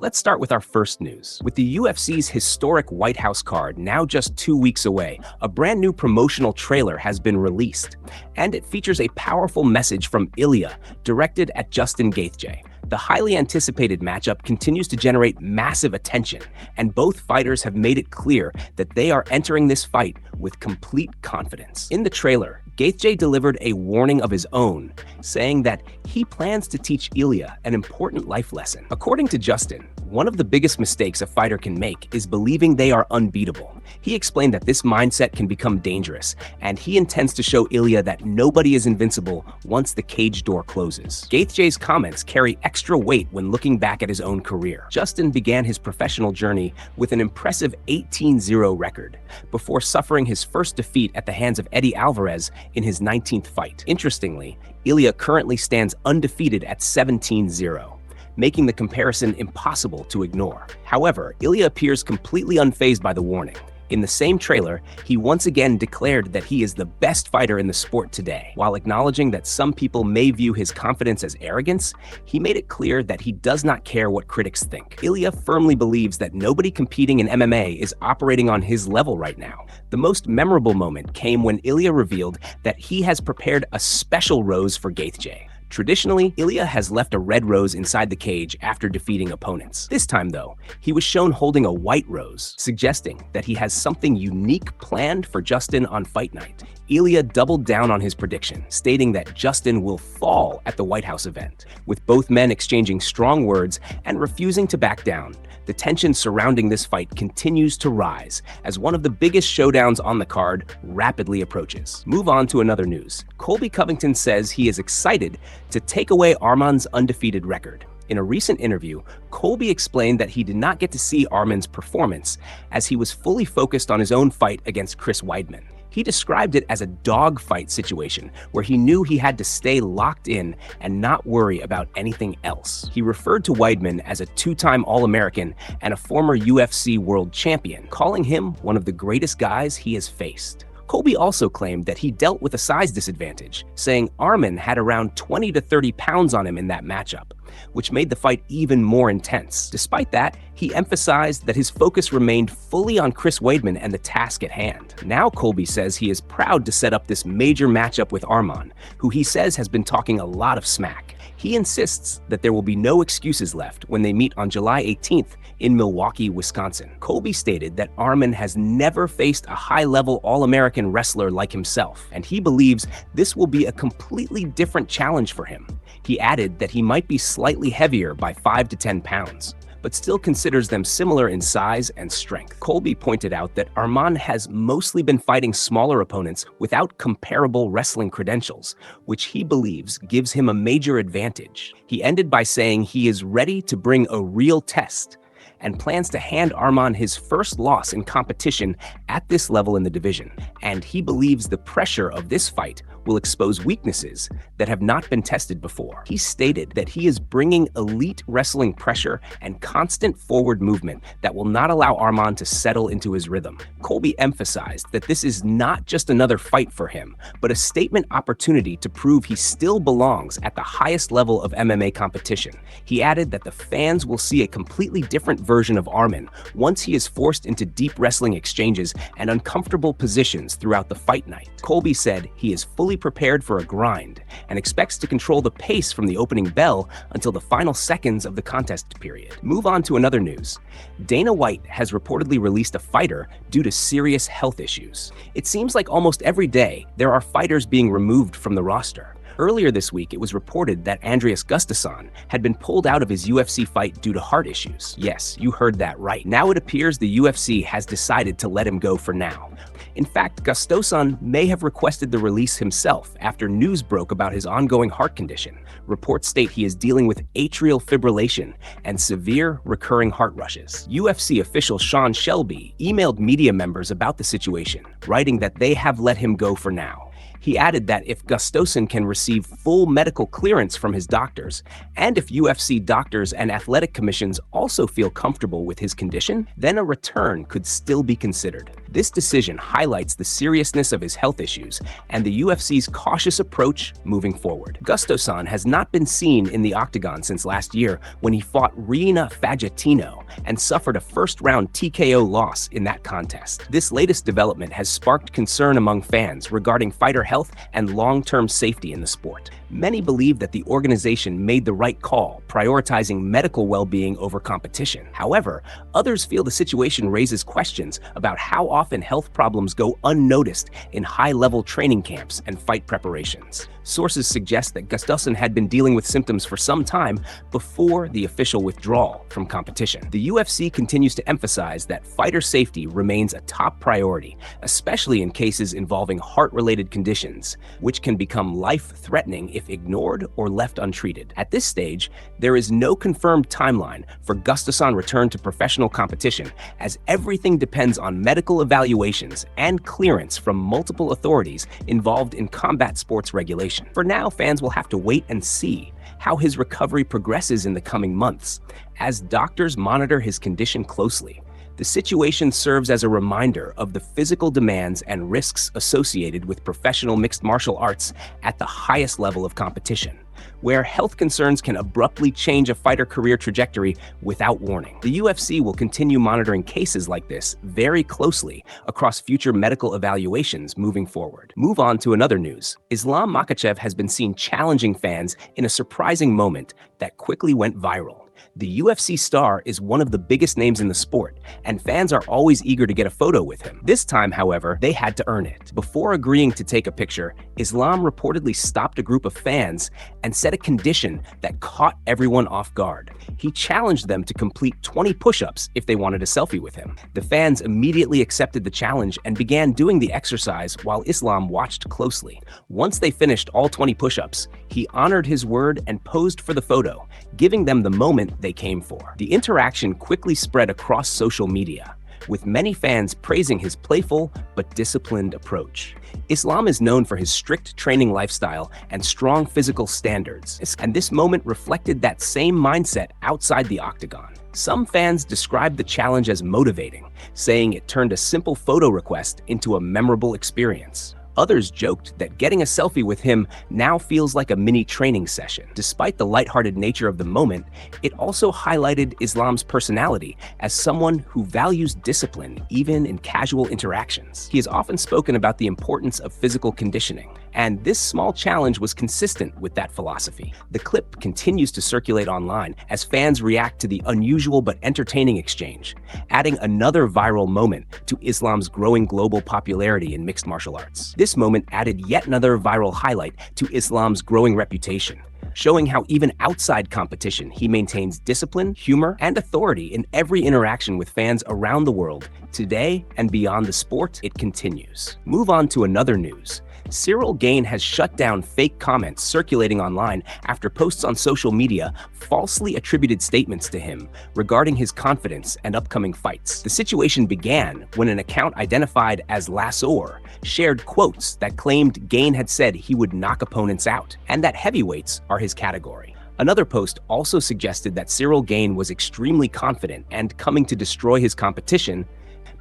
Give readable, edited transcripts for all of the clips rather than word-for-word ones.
Let's start with our first news. With the UFC's historic White House card now just 2 weeks away, a brand new promotional trailer has been released, and it features a powerful message from Ilia directed at Justin Gaethje. The highly anticipated matchup continues to generate massive attention, and both fighters have made it clear that they are entering this fight with complete confidence. In the trailer, Gaethje delivered a warning of his own, saying that he plans to teach Ilia an important life lesson. According to Justin, one of the biggest mistakes a fighter can make is believing they are unbeatable. He explained that this mindset can become dangerous, and he intends to show Ilia that nobody is invincible once the cage door closes. Gaethje's comments carry extra weight when looking back at his own career. Justin began his professional journey with an impressive 18-0 record, before suffering his first defeat at the hands of Eddie Alvarez in his 19th fight. Interestingly, Ilia currently stands undefeated at 17-0. Making the comparison impossible to ignore. However, Ilia appears completely unfazed by the warning. In the same trailer, he once again declared that he is the best fighter in the sport today. While acknowledging that some people may view his confidence as arrogance, he made it clear that he does not care what critics think. Ilia firmly believes that nobody competing in MMA is operating on his level right now. The most memorable moment came when Ilia revealed that he has prepared a special rose for Gaethje. Traditionally, Ilia has left a red rose inside the cage after defeating opponents. This time, though, he was shown holding a white rose, suggesting that he has something unique planned for Justin on fight night. Ilia doubled down on his prediction, stating that Justin will fall at the White House event. With both men exchanging strong words and refusing to back down, the tension surrounding this fight continues to rise as one of the biggest showdowns on the card rapidly approaches. Move on to another news. Colby Covington says he is excited to take away Arman's undefeated record. In a recent interview, Colby explained that he did not get to see Arman's performance as he was fully focused on his own fight against Chris Weidman. He described it as a dogfight situation where he knew he had to stay locked in and not worry about anything else. He referred to Weidman as a two-time All-American and a former UFC world champion, calling him one of the greatest guys he has faced. Colby also claimed that he dealt with a size disadvantage, saying Arman had around 20 to 30 pounds on him in that matchup, which made the fight even more intense. Despite that, he emphasized that his focus remained fully on Chris Weidman and the task at hand. Now Colby says he is proud to set up this major matchup with Arman, who he says has been talking a lot of smack. He insists that there will be no excuses left when they meet on July 18th in Milwaukee, Wisconsin. Colby stated that Arman has never faced a high-level All-American wrestler like himself, and he believes this will be a completely different challenge for him. He added that he might be slightly heavier by 5 to 10 pounds, but still considers them similar in size and strength. Colby pointed out that Arman has mostly been fighting smaller opponents without comparable wrestling credentials, which he believes gives him a major advantage. He ended by saying he is ready to bring a real test and plans to hand Arman his first loss in competition at this level in the division, and he believes the pressure of this fight will expose weaknesses that have not been tested before. He stated that he is bringing elite wrestling pressure and constant forward movement that will not allow Arman to settle into his rhythm. Colby emphasized that this is not just another fight for him, but a statement opportunity to prove he still belongs at the highest level of MMA competition. He added that the fans will see a completely different version of Arman once he is forced into deep wrestling exchanges and uncomfortable positions throughout the fight night. Colby said he is fully prepared for a grind and expects to control the pace from the opening bell until the final seconds of the contest period. Move on to another news. Dana White has reportedly released a fighter due to serious health issues. It seems like almost every day there are fighters being removed from the roster. Earlier this week, it was reported that Andreas Gustafsson had been pulled out of his UFC fight due to heart issues. Yes, you heard that right. Now it appears the UFC has decided to let him go for now. In fact, Gustafsson may have requested the release himself after news broke about his ongoing heart condition. Reports state he is dealing with atrial fibrillation and severe recurring heart rushes. UFC official Sean Shelby emailed media members about the situation, writing that they have let him go for now. He added that if Gustafsson can receive full medical clearance from his doctors, and if UFC doctors and athletic commissions also feel comfortable with his condition, then a return could still be considered. This decision highlights the seriousness of his health issues and the UFC's cautious approach moving forward. Gustafsson has not been seen in the octagon since last year when he fought Rina Faggiatino and suffered a first-round TKO loss in that contest. This latest development has sparked concern among fans regarding fighter health and long-term safety in the sport. Many believe that the organization made the right call, prioritizing medical well-being over competition. However, others feel the situation raises questions about how often health problems go unnoticed in high-level training camps and fight preparations. Sources suggest that Gustafsson had been dealing with symptoms for some time before the official withdrawal from competition. The UFC continues to emphasize that fighter safety remains a top priority, especially in cases involving heart-related conditions, which can become life-threatening if ignored or left untreated. At this stage, there is no confirmed timeline for Gustafsson return to professional competition, as everything depends on medical evaluations and clearance from multiple authorities involved in combat sports regulation. For now, fans will have to wait and see how his recovery progresses in the coming months, as doctors monitor his condition closely. The situation serves as a reminder of the physical demands and risks associated with professional mixed martial arts at the highest level of competition, where health concerns can abruptly change a fighter career trajectory without warning. The UFC will continue monitoring cases like this very closely across future medical evaluations moving forward. Move on to another news. Islam Makhachev has been seen challenging fans in a surprising moment that quickly went viral. The UFC star is one of the biggest names in the sport, and fans are always eager to get a photo with him. This time, however, they had to earn it. Before agreeing to take a picture, Islam reportedly stopped a group of fans and set a condition that caught everyone off guard. He challenged them to complete 20 push-ups if they wanted a selfie with him. The fans immediately accepted the challenge and began doing the exercise while Islam watched closely. Once they finished all 20 push-ups, he honored his word and posed for the photo, giving them the moment they came for. The interaction quickly spread across social media, with many fans praising his playful but disciplined approach. Islam is known for his strict training lifestyle and strong physical standards, and this moment reflected that same mindset outside the octagon. Some fans described the challenge as motivating, saying it turned a simple photo request into a memorable experience. Others joked that getting a selfie with him now feels like a mini training session. Despite the lighthearted nature of the moment, it also highlighted Islam's personality as someone who values discipline even in casual interactions. He has often spoken about the importance of physical conditioning, and this small challenge was consistent with that philosophy. The clip continues to circulate online as fans react to the unusual but entertaining exchange, adding another viral moment to Islam's growing global popularity in mixed martial arts. This moment added yet another viral highlight to Islam's growing reputation, showing how even outside competition he maintains discipline, humor, and authority in every interaction with fans around the world. Today and beyond the sport, it continues. Move on to another news. Ciryl Gane has shut down fake comments circulating online after posts on social media falsely attributed statements to him regarding his confidence and upcoming fights. The situation began when an account identified as Lassor shared quotes that claimed Gane had said he would knock opponents out, and that heavyweights are his category. Another post also suggested that Ciryl Gane was extremely confident and coming to destroy his competition,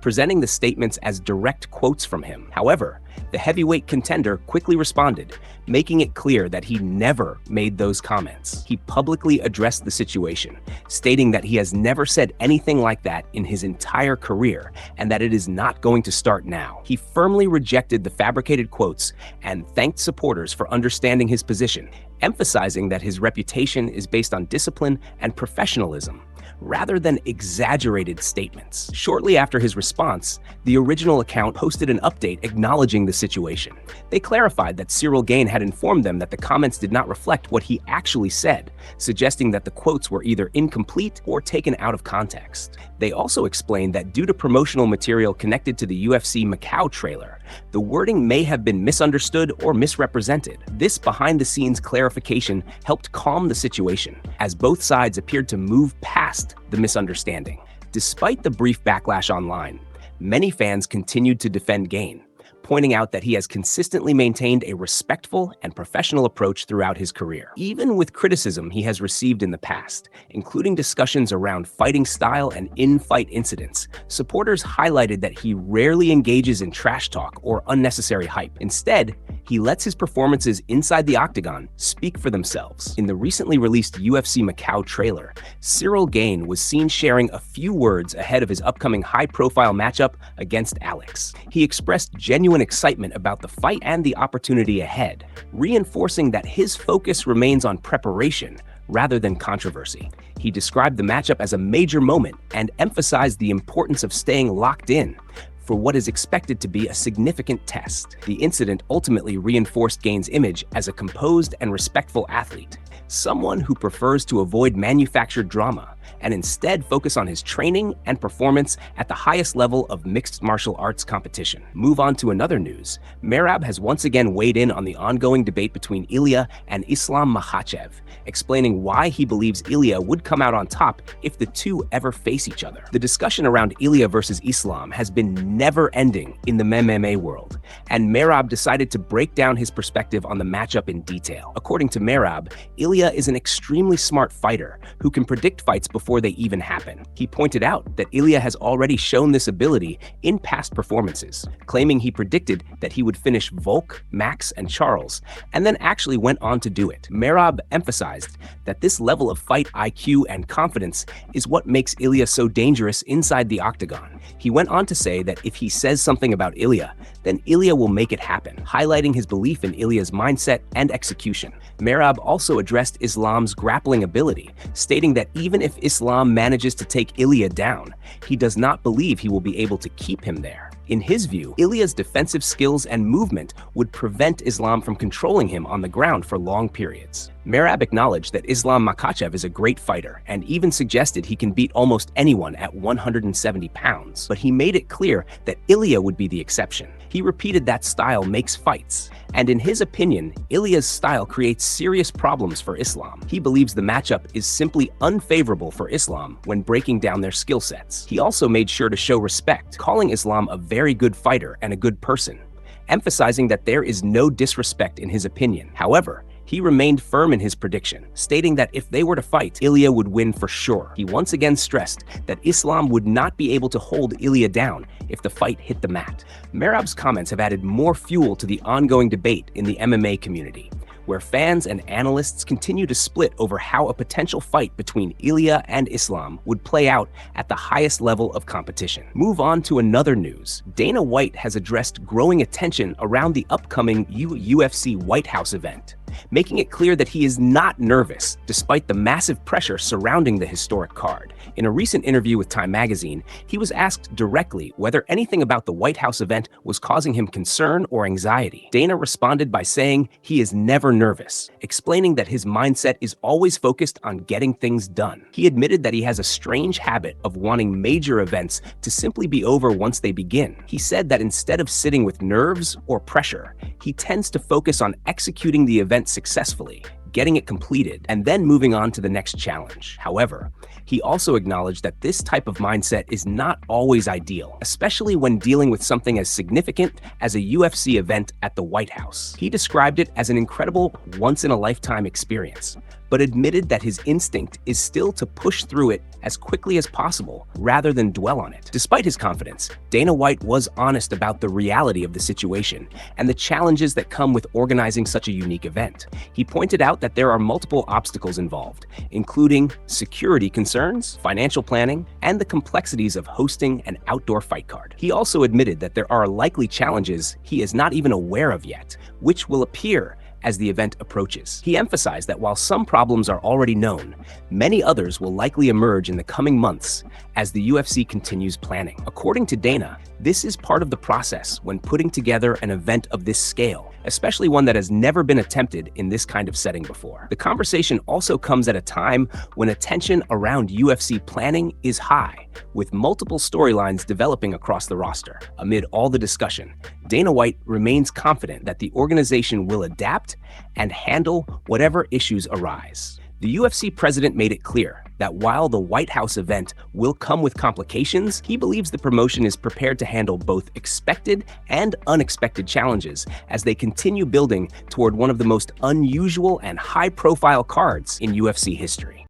presenting the statements as direct quotes from him. However, the heavyweight contender quickly responded, making it clear that he never made those comments. He publicly addressed the situation, stating that he has never said anything like that in his entire career and that it is not going to start now. He firmly rejected the fabricated quotes and thanked supporters for understanding his position, emphasizing that his reputation is based on discipline and professionalism, rather than exaggerated statements. Shortly after his response, the original account posted an update acknowledging the situation. They clarified that Ciryl Gane had informed them that the comments did not reflect what he actually said, suggesting that the quotes were either incomplete or taken out of context. They also explained that due to promotional material connected to the UFC Macau trailer, the wording may have been misunderstood or misrepresented. This behind-the-scenes clarification helped calm the situation, as both sides appeared to move past the misunderstanding. Despite the brief backlash online, many fans continued to defend Gane, pointing out that he has consistently maintained a respectful and professional approach throughout his career, even with criticism he has received in the past, including discussions around fighting style and in-fight incidents. Supporters highlighted that he rarely engages in trash talk or unnecessary hype. Instead, he lets his performances inside the octagon speak for themselves. In the recently released UFC Macau trailer, Ciryl Gane was seen sharing a few words ahead of his upcoming high-profile matchup against Alex. He expressed genuine excitement about the fight and the opportunity ahead, reinforcing that his focus remains on preparation rather than controversy. He described the matchup as a major moment and emphasized the importance of staying locked in for what is expected to be a significant test. The incident ultimately reinforced Gane's image as a composed and respectful athlete, someone who prefers to avoid manufactured drama and instead focus on his training and performance at the highest level of mixed martial arts competition. Move on to another news. Merab has once again weighed in on the ongoing debate between Ilia and Islam Makhachev, explaining why he believes Ilia would come out on top if the two ever face each other. The discussion around Ilia versus Islam has been never-ending in the MMA world, and Merab decided to break down his perspective on the matchup in detail. According to Merab, Ilia is an extremely smart fighter who can predict fights before they even happen. He pointed out that Ilia has already shown this ability in past performances, claiming he predicted that he would finish Volk, Max, and Charles, and then actually went on to do it. Merab emphasized that this level of fight IQ and confidence is what makes Ilia so dangerous inside the octagon. He went on to say that if he says something about Ilia, then Ilia will make it happen, highlighting his belief in Ilia's mindset and execution. Merab also addressed Islam's grappling ability, stating that even if Islam manages to take Ilia down, he does not believe he will be able to keep him there. In his view, Ilia's defensive skills and movement would prevent Islam from controlling him on the ground for long periods. Merab acknowledged that Islam Makhachev is a great fighter and even suggested he can beat almost anyone at 170 pounds, but he made it clear that Ilia would be the exception. He repeated that style makes fights, and in his opinion, Ilia's style creates serious problems for Islam. He believes the matchup is simply unfavorable for Islam when breaking down their skill sets. He also made sure to show respect, calling Islam a very good fighter and a good person, emphasizing that there is no disrespect in his opinion. However, he remained firm in his prediction, stating that if they were to fight, Ilia would win for sure. He once again stressed that Islam would not be able to hold Ilia down if the fight hit the mat. Merab's comments have added more fuel to the ongoing debate in the MMA community, where fans and analysts continue to split over how a potential fight between Ilia and Islam would play out at the highest level of competition. Move on to another news. Dana White has addressed growing attention around the upcoming UFC White House event, making it clear that he is not nervous despite the massive pressure surrounding the historic card. In a recent interview with Time magazine, he was asked directly whether anything about the White House event was causing him concern or anxiety. Dana responded by saying he is never nervous, explaining that his mindset is always focused on getting things done. He admitted that he has a strange habit of wanting major events to simply be over once they begin. He said that instead of sitting with nerves or pressure, he tends to focus on executing the event successfully, getting it completed, and then moving on to the next challenge. However, he also acknowledged that this type of mindset is not always ideal, especially when dealing with something as significant as a UFC event at the White House. He described it as an incredible once-in-a-lifetime experience, but admitted that his instinct is still to push through it as quickly as possible rather than dwell on it. Despite his confidence, Dana White was honest about the reality of the situation and the challenges that come with organizing such a unique event. He pointed out that there are multiple obstacles involved, including security concerns, financial planning, and the complexities of hosting an outdoor fight card. He also admitted that there are likely challenges he is not even aware of yet, which will appear as the event approaches. He emphasized that while some problems are already known, many others will likely emerge in the coming months as the UFC continues planning. According to Dana, this is part of the process when putting together an event of this scale, especially one that has never been attempted in this kind of setting before. The conversation also comes at a time when attention around UFC planning is high, with multiple storylines developing across the roster. Amid all the discussion, Dana White remains confident that the organization will adapt and handle whatever issues arise. The UFC president made it clear that while the White House event will come with complications, he believes the promotion is prepared to handle both expected and unexpected challenges as they continue building toward one of the most unusual and high-profile cards in UFC history.